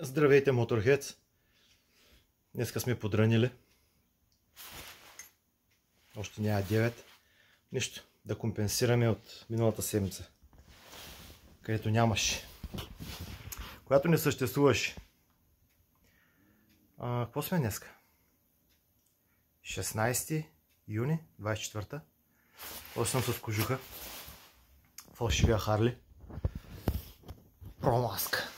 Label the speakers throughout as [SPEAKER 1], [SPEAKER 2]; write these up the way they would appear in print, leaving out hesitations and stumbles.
[SPEAKER 1] Здравейте, моторхец! Днеска сме подранили. Още няма 9. Нищо, да компенсираме от миналата седмица, където нямаше. Която не съществуваше. Какво сме днеска? 16 юни 24-та. Още съм с кожуха. Фалшивия Харли. Промаска.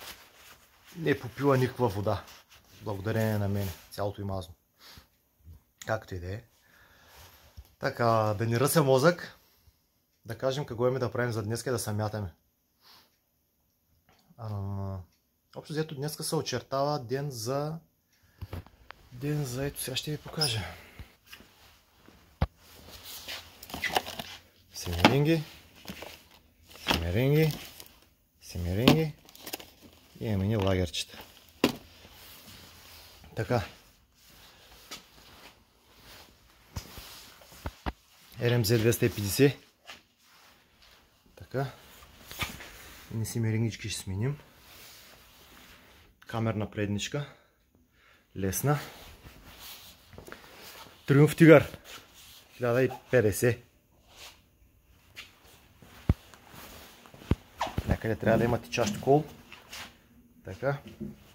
[SPEAKER 1] Не е попила никаква вода. Благодарение на мене. Цялото и мазно. Както и да е. Така, да ни ръся мозък. Да кажем какво имаме да правим за днеска и да се мятаме. Общо взето днеска се очертава ден за... Ето сега ще ви покажа. Семеринги. И имаме ни лагерчета. Така. RMZ 250. Така. И семерингички ще сменим. Камерна предничка. Лесна. Триумф Тигър 1050. Някъде трябва да има тичащ кол. Така.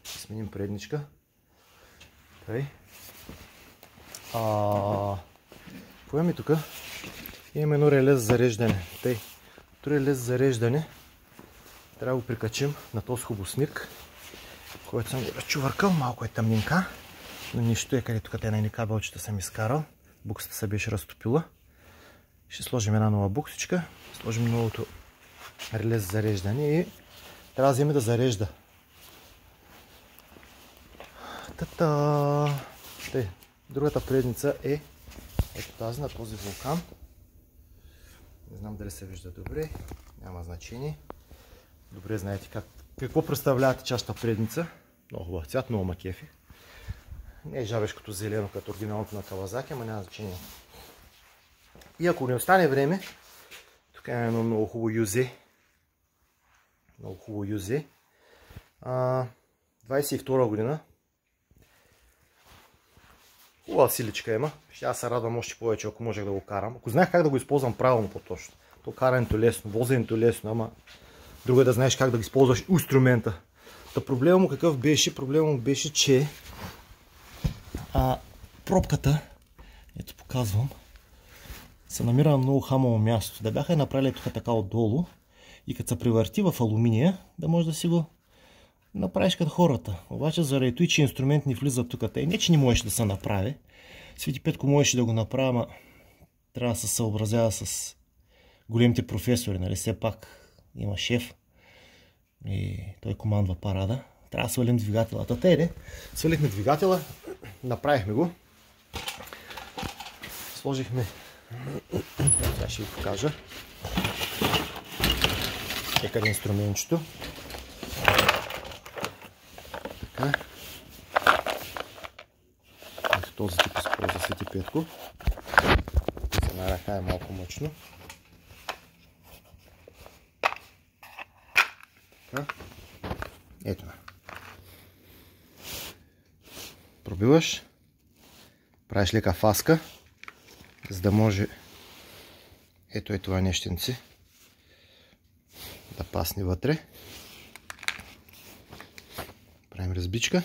[SPEAKER 1] Ще сменим предничка. Тъй. Какво имаме тук? Имаме едно реле за зареждане. Тъй. Това реле за зареждане трябва да го прикачим на този хубосник, който съм го разчувъркал. Малко е тъмнинка, но нищо е, къде тук те най-ни кабелчета съм изкарал. Буксата се беше разтопила. Ще сложим една нова буксичка. Сложим новото реле за зареждане и трябва да вземе да зарежда. Другата предница е ето тази на този вулкан. Не знам дали се вижда добре. Няма значение. Добре знаете какво представлява тичаща предница. Много хубав цвят, много макефи. Не е жабешкото зелено като оригиналното на Кавазаки, ама няма значение. И ако не остане време, тук е едно много хубаво юзе. Много хубаво юзе. 22 година. Хубава силичка има. Ще се радвам още повече, ако можех да го карам. Ако знаех как да го използвам правилно по-точно. То карането е лесно, возенето е лесно, ама друго е да знаеш как да го използваш инструмента. Та проблема му какъв беше? Проблема му беше, че пробката, ето показвам, се намира на много хамово място. Да бяха направили тук така отдолу и като се превърти в алуминия, да може да си го направиш като хората. Обаче заради това, че инструмент не влиза тук. Не, че не можеше да се направи. Свети Петко можеше да го направи, ама трябва да се съобразява с големите професори. Нали? Все пак има шеф и той командва парада. Трябва да свалим двигателя. Свалихме двигателя, направихме го. Сложихме. Сега ще ви покажа. Къде е инструментчето. Така. Ето този тип използва Свети Петко. Цена ръка е малко мъчно. Така. Ето. Пробиваш. Правиш лека фаска, за да може ето е това нещенце да пасне вътре. Правим разбичка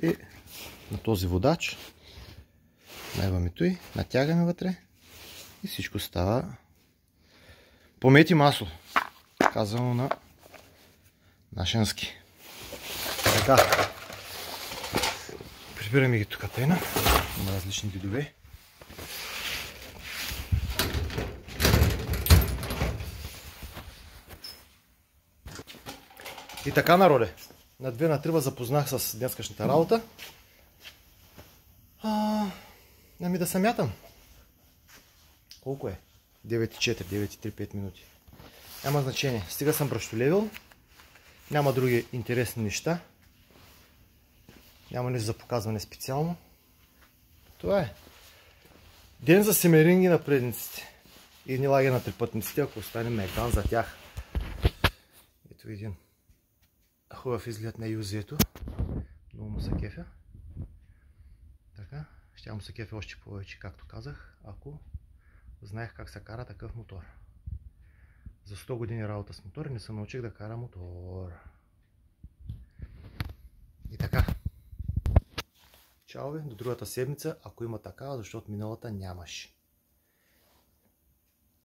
[SPEAKER 1] и на този водач наливаме той, натягаме вътре и всичко става помет и масло, казано на нашенски. Така, прибираме ги тук тайна, има различни видове. И така, народе, на 2 на 3 запознах с днескашната работа. Ами да се мятам. Колко е? 9,4, 9,3-5 минути. Няма значение. Стига съм бръщолевил. Няма други интересни неща. Няма нищо за показване специално. Това е. Ден за семеринги на предниците. И едни лагер на трипътниците, ако останем екран за тях. Ето един Хубав изглед на юзето. Много му се кефя. Така, ще му се кефя още повече, както казах, ако знаех как се кара такъв мотор. За 100 години работа с мотор не се научих да кара мотор. И така. Чао ви, до другата седмица, ако има такава, защото миналата нямаше.